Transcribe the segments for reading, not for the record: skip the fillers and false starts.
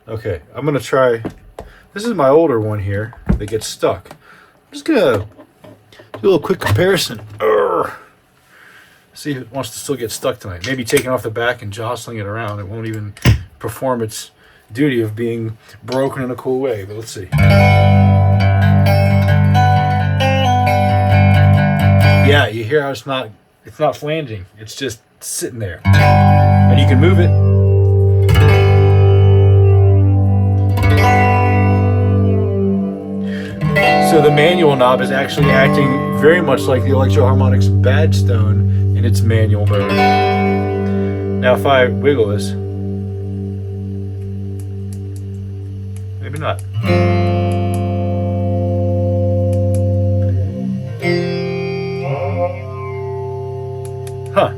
Okay, I'm gonna try. This is my older one here that gets stuck. I'm just gonna do a little quick comparison. See if it wants to still get stuck tonight. Maybe taking off the back and jostling it around. It won't even perform its duty of being broken in a cool way. But let's see. Yeah, you hear how it's not flanging. It's just sitting there. And you can move it. So the manual knob is actually acting very much like the Electro-Harmonix badge stone in its manual mode. Now if I wiggle this, maybe not. Huh.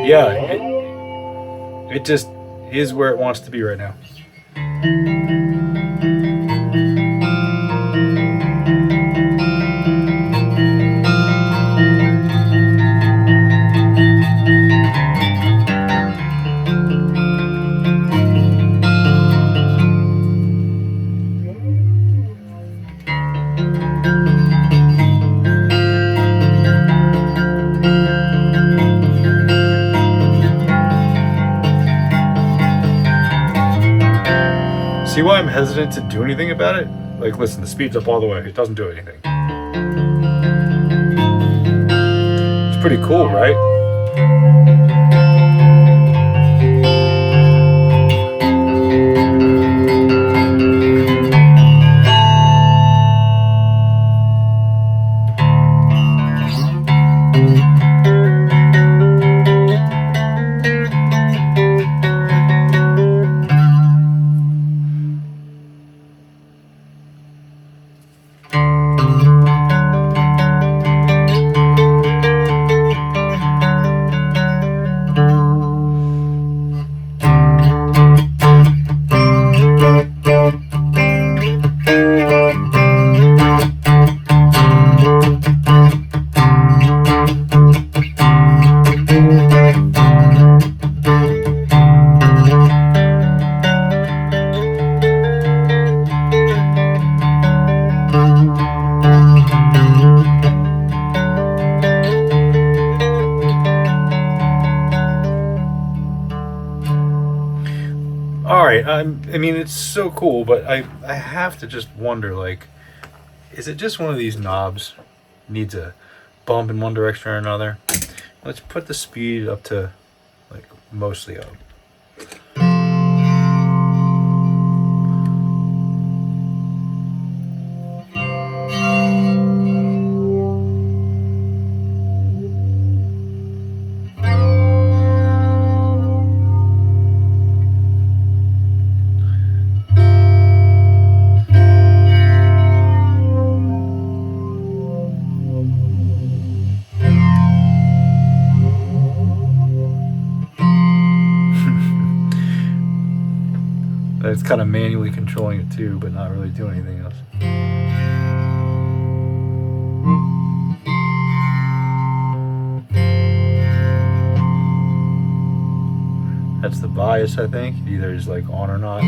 Yeah, it just is where it wants to be right now. See why I'm hesitant to do anything about it? Like, listen, the speed's up all the way. It doesn't do anything. It's pretty cool, right? Alright, I mean, it's so cool, but I have to just wonder, like, is it just one of these knobs needs a bump in one direction or another? Let's put the speed up to, like, mostly up. It's kind of manually controlling it too, but not really doing anything else. That's the bias, I think. It either is like on or not.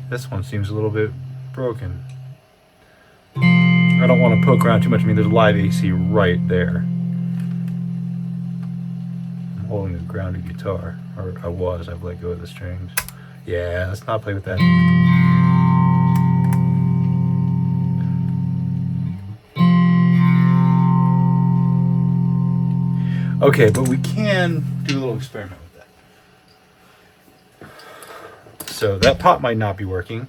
This one seems a little bit broken. I don't want to poke around too much. I mean, there's live AC right there. I'm holding a grounded guitar, or I was. I've let go of the strings. Yeah, let's not play with that. Okay, but we can do a little experiment with that. So that pot might not be working,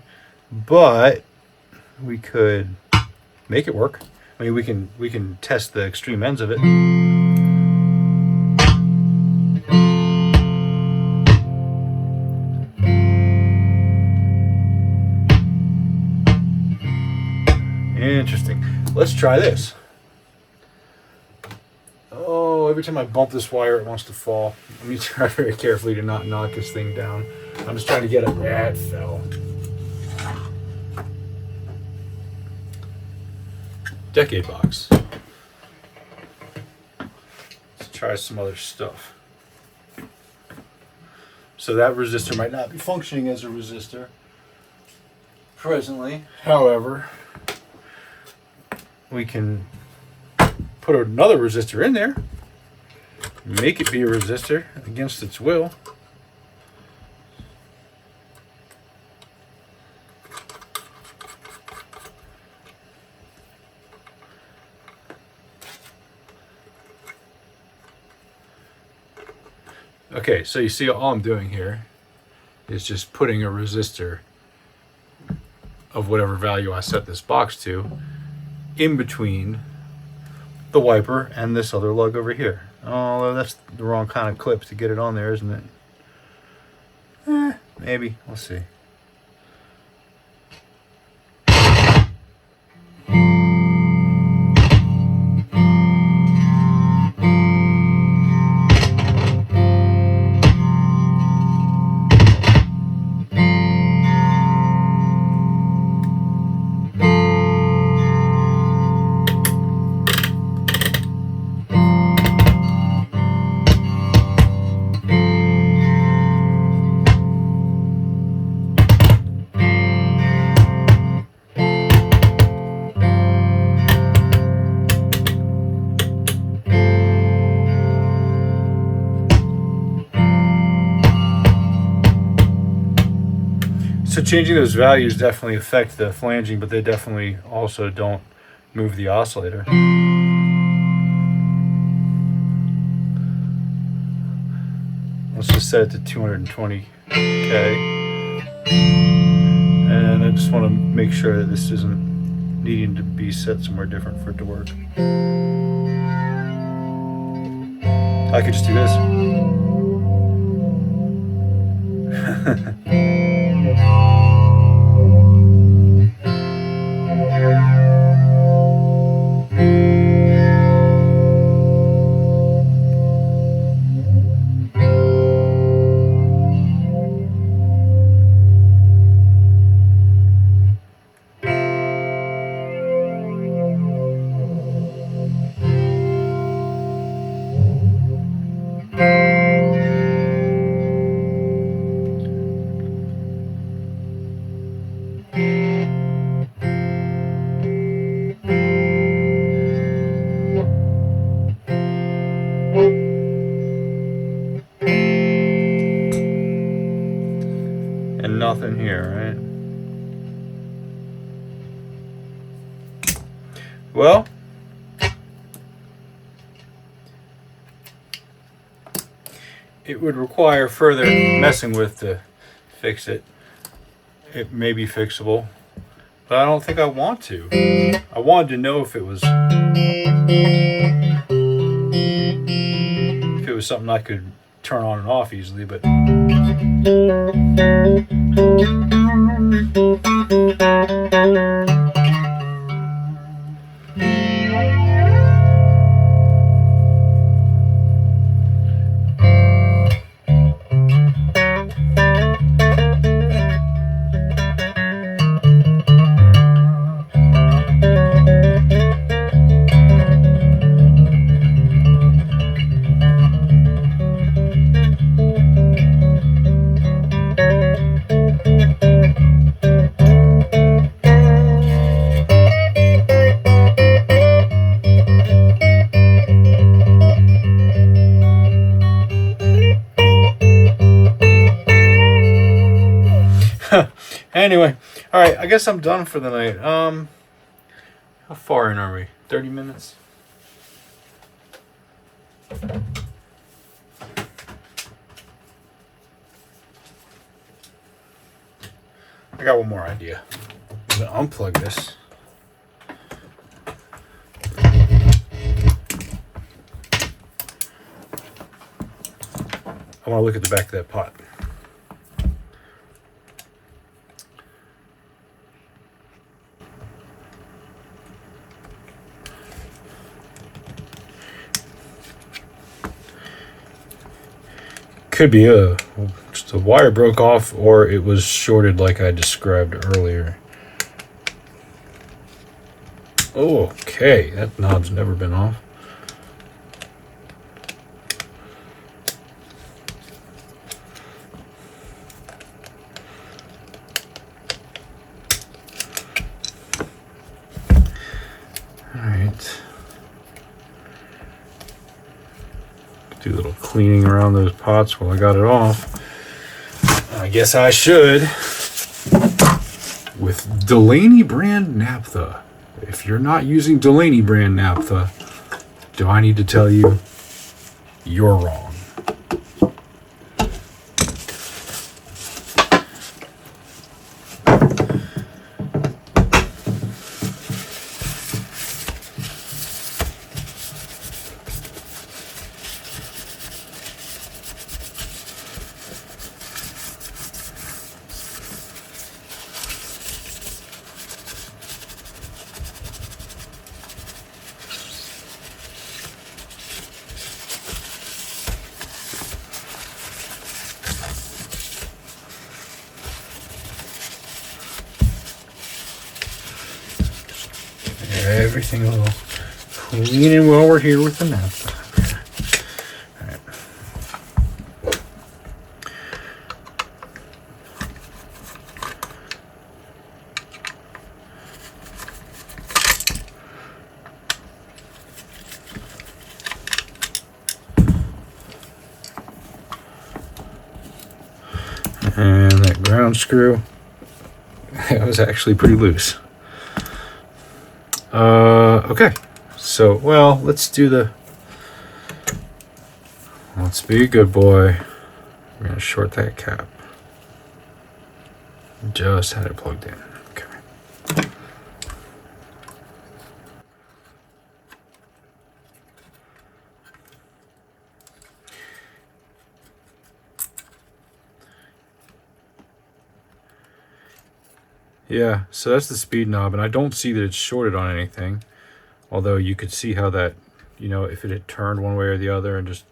but we could make it work. I mean, we can test the extreme ends of it. Interesting. Let's try this. Oh, every time I bump this wire, it wants to fall. Let me try very carefully to not knock this thing down. I'm just trying to get it. Yeah, it fell. decade box. Let's try some other stuff. So that resistor might not be functioning as a resistor presently. However, we can put another resistor in there, make it be a resistor against its will. Okay, so you see all I'm doing here is just putting a resistor of whatever value I set this box to in between the wiper and this other lug over here. Although that's the wrong kind of clip to get it on there, isn't it? Maybe. We'll see. So changing those values definitely affect the flanging, but they definitely also don't move the oscillator. Let's just set it to 220K. And I just want to make sure that this isn't needing to be set somewhere different for it to work. I could just do this. And nothing here, right? Well, it would require further messing with to fix it. It may be fixable, but I don't think I want to. I wanted to know if it was something I could turn on and off easily, but anyway, all right, I guess I'm done for the night. How far in are we? 30 minutes? I got one more idea. I'm gonna unplug this. I want to look at the back of that pot. Could be just a wire broke off, or it was shorted like I described earlier. Okay, that knob's never been off. Alright. Do a little cleaning around those pots while I got it off. I guess I should. With Delaney brand naphtha. If you're not using Delaney brand naphtha, do I need to tell you? You're wrong. Everything a little cleaning while we're here with the naphtha. Alright. And that ground screw, that was actually pretty loose. Okay, so, well, let's be a good boy. We're gonna short that cap. Just had it plugged in. Okay. Yeah, so that's the speed knob, and I don't see that it's shorted on anything. Although you could see how that, if it had turned one way or the other and just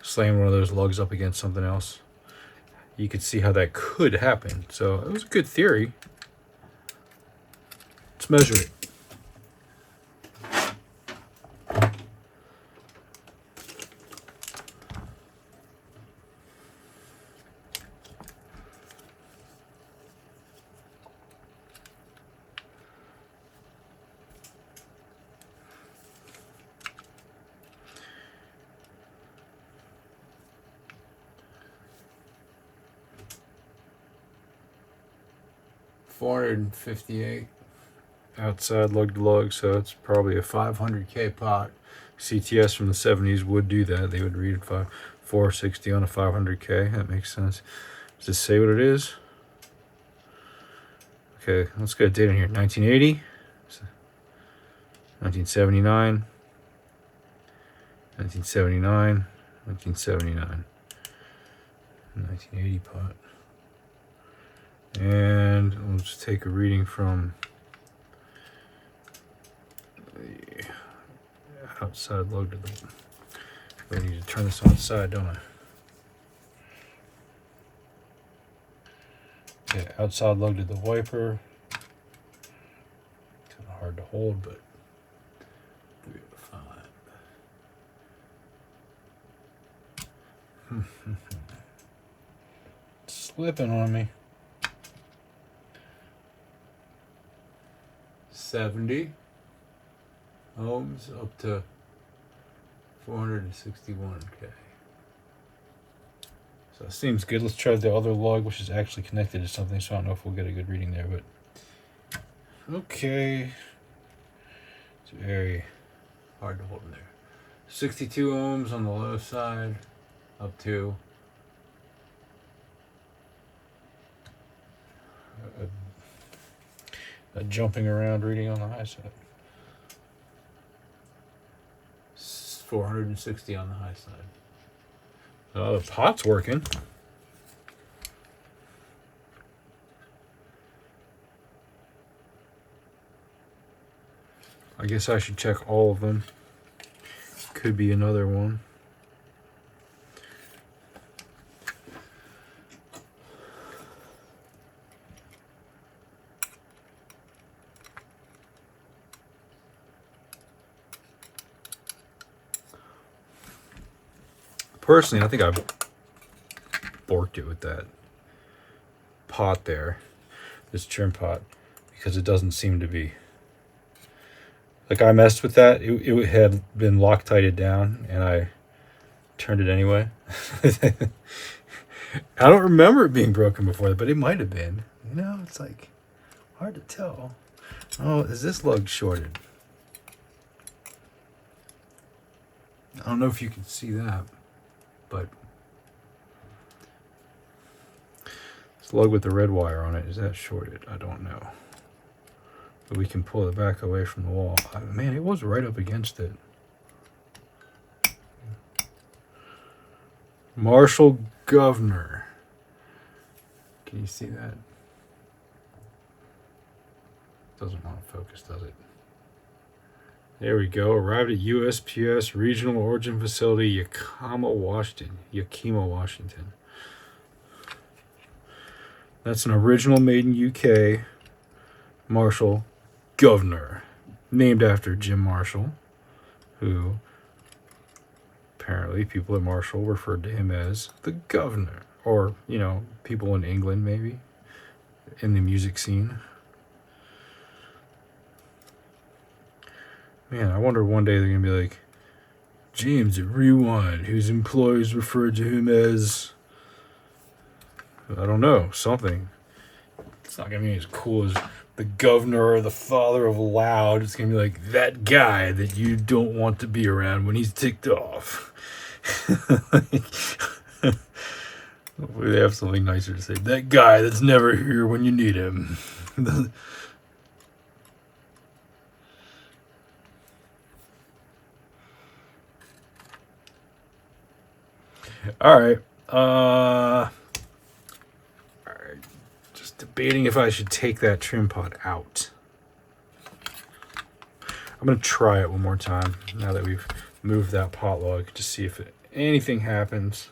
slammed one of those lugs up against something else, you could see how that could happen. So it was a good theory. Let's measure it. $458 outside lug to lug, so it's probably a 500K pot. CTS from the 70s would do that. They would read 460 on a 500K. That makes sense. Does it say what it is? Okay, let's get a date in here. 1980, 1979, 1979, 1979, 1980 pot. And let's take a reading from the outside lug to the. I need to turn this on its side, don't I? Okay, outside lug to the wiper. Kind of hard to hold, but 3 to 5. It's slipping on me. 70 ohms up to 461K. So it seems good. Let's try the other lug, which is actually connected to something, so I don't know if we'll get a good reading there, but okay. It's very hard to hold in there. 62 ohms on the low side, up to a jumping around reading on the high side. 460 on the high side. Oh, the pot's working. I guess I should check all of them. Could be another one. Personally, I think I've borked it with that pot there, this trim pot, because it doesn't seem to be. Like, I messed with that. It had been Loctited down, and I turned it anyway. I don't remember it being broken before, but it might have been. You know, it's like hard to tell. Oh, is this lug shorted? I don't know if you can see that, but this lug with the red wire on it, is that shorted? I don't know. But we can pull it back away from the wall. Man, it was right up against it. Marshall Governor. Can you see that? Doesn't want to focus, does it? There we go. Arrived at USPS Regional Origin Facility, Yakima, Washington. That's an original made in UK Marshall Governor, named after Jim Marshall, who apparently people at Marshall referred to him as the Governor, or, you know, people in England maybe, in the music scene. Man, I wonder one day they're going to be like, James at Rewind, whose employees referred to him as, I don't know, something. It's not going to be as cool as the Governor or the father of Loud. It's going to be like, that guy that you don't want to be around when he's ticked off. Hopefully they have something nicer to say. That guy that's never here when you need him. All right. Just debating if I should take that trim pot out. I'm going to try it one more time now that we've moved that pot lug to see if anything happens.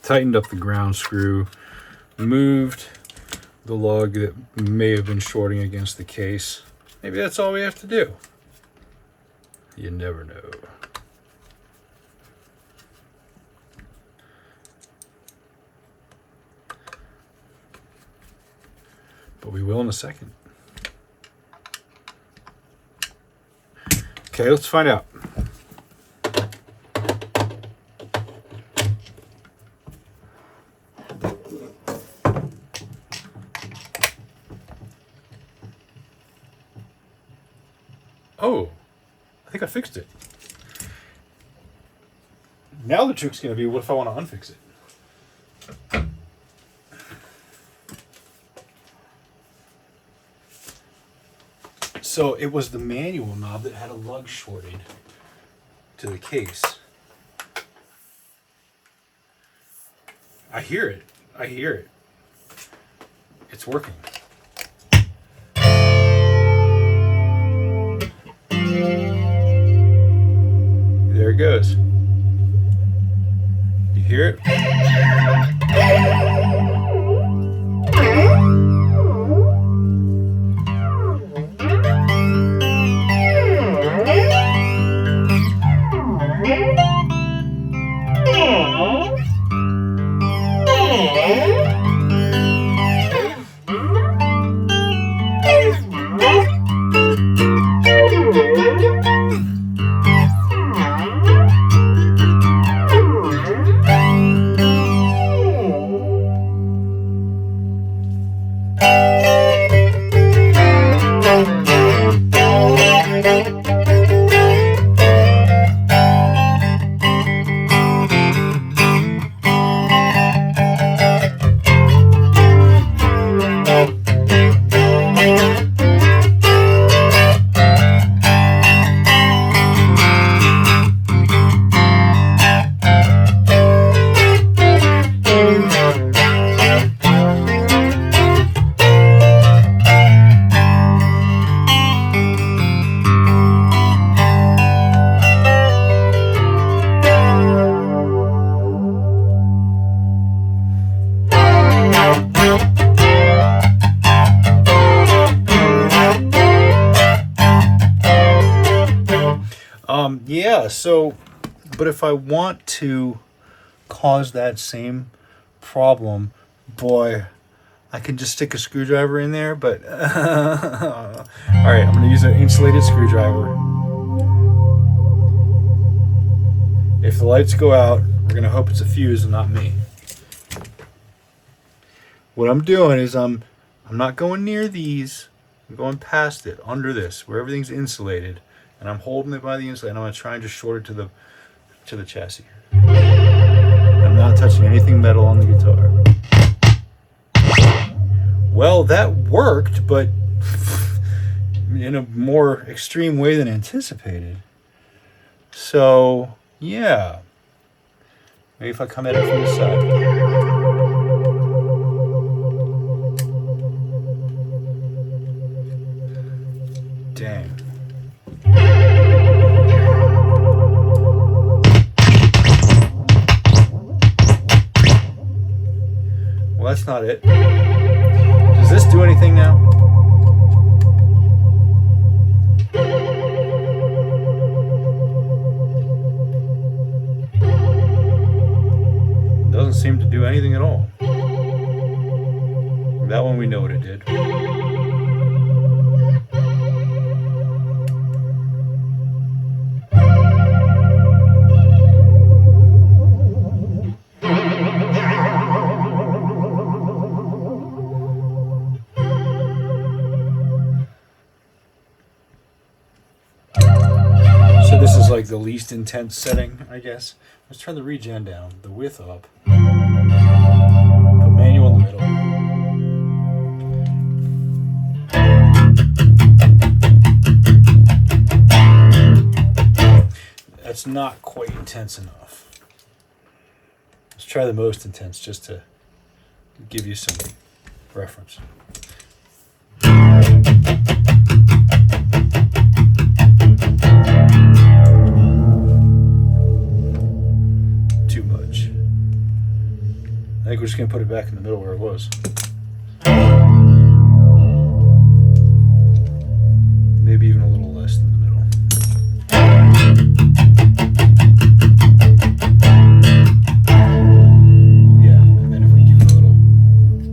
Tightened up the ground screw, moved the lug that may have been shorting against the case. Maybe that's all we have to do. You never know. But we will in a second. Okay, let's find out. Oh, I think I fixed it. Now the trick's going to be, what if I want to unfix it? So it was the manual knob that had a lug shorted to the case. I hear it. I hear it. It's working. There it goes. You hear it? Yeah, so, but if I want to cause that same problem, boy, I can just stick a screwdriver in there, but all right, I'm going to use an insulated screwdriver. If the lights go out, we're going to hope it's a fuse and not me. What I'm doing is I'm not going near these. I'm going past it, under this, where everything's insulated, and I'm holding it by the insulator, and I'm going to try and just short it to the chassis. I'm not touching anything metal on the guitar. Well, that worked, but in a more extreme way than anticipated. So, yeah. Maybe if I come at it from the side. Dang. Well, that's not it. Does this do anything now? Doesn't seem to do anything at all. That one we know what it did. So this is like the least intense setting, I guess. Let's turn the regen down, the width up. Put manual in the middle. That's not quite intense enough. Let's try the most intense just to give you some reference. Too much. I think we're just going to put it back in the middle where it was. Maybe even a little less than the middle. Yeah, and then if we give it a little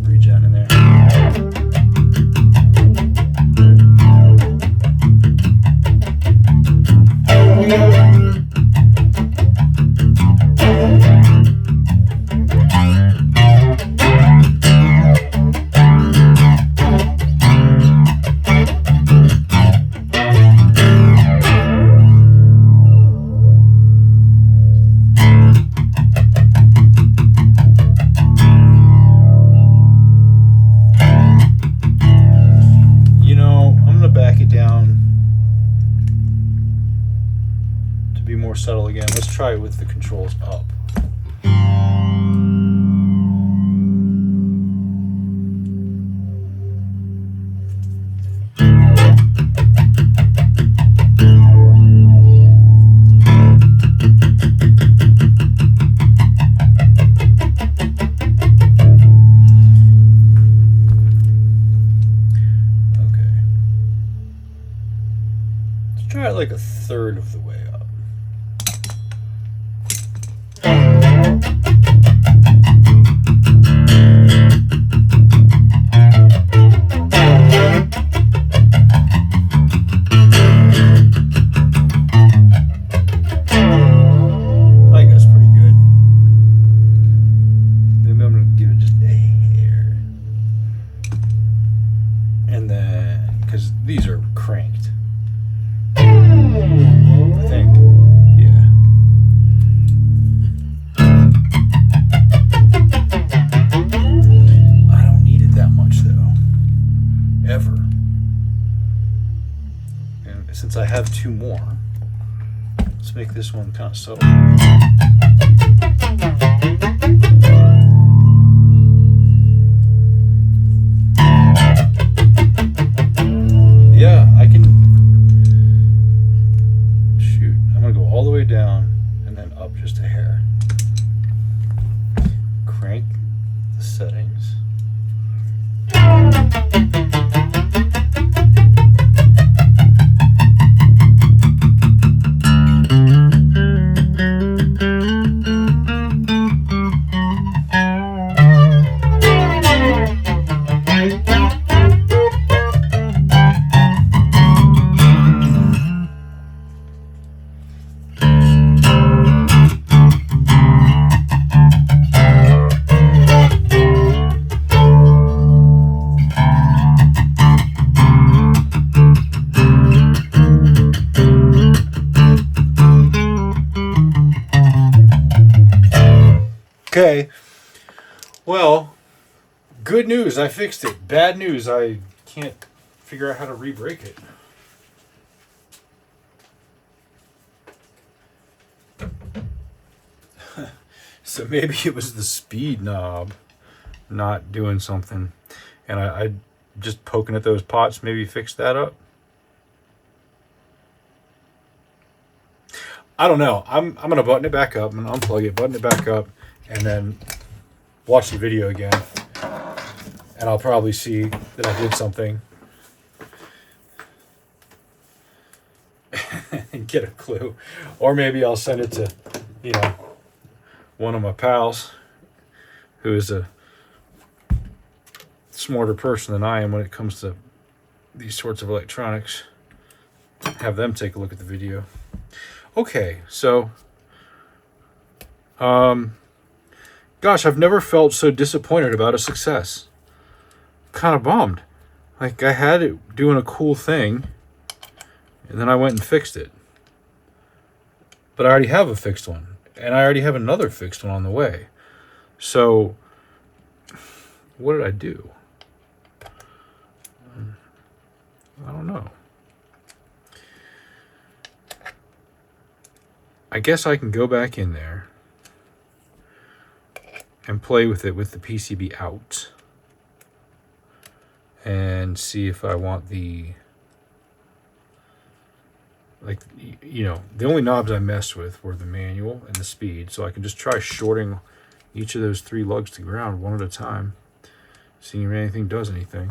regen in there. Subtle again. Let's try it with the controls up. Okay. Let's try it like a third of the way up. These are cranked. I think. Yeah. I don't need it that much though. Ever. And since I have two more, let's make this one kind of subtle. Yeah, I can shoot. I'm gonna go all the way down and then up just a hair. Crank the settings. Okay. Well, good news, I fixed it. Bad news, I can't figure out how to re-break it. So maybe it was the speed knob not doing something. And I just poking at those pots maybe fixed that up. I don't know. I'm going to button it back up. I'm going to unplug it, button it back up, and then watch the video again. And I'll probably see that I did something. And get a clue. Or maybe I'll send it to, you know, one of my pals who is a smarter person than I am when it comes to these sorts of electronics. Have them take a look at the video. Okay, so gosh, I've never felt so disappointed about a success. Kind of bummed. Like, I had it doing a cool thing, and then I went and fixed it. But I already have a fixed one, and I already have another fixed one on the way. So, what did I do? I don't know. I guess I can go back in there and play with it with the PCB out and see if I want the, like, you know, the only knobs I messed with were the manual and the speed, so I can just try shorting each of those 3 lugs to ground one at a time, seeing if anything does anything.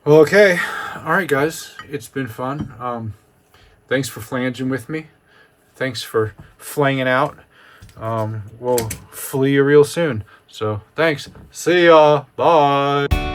Well, okay. All right, guys. It's been fun. Thanks for flanging with me. Thanks for flanging out. We'll flee you real soon. So, thanks. See ya. Bye.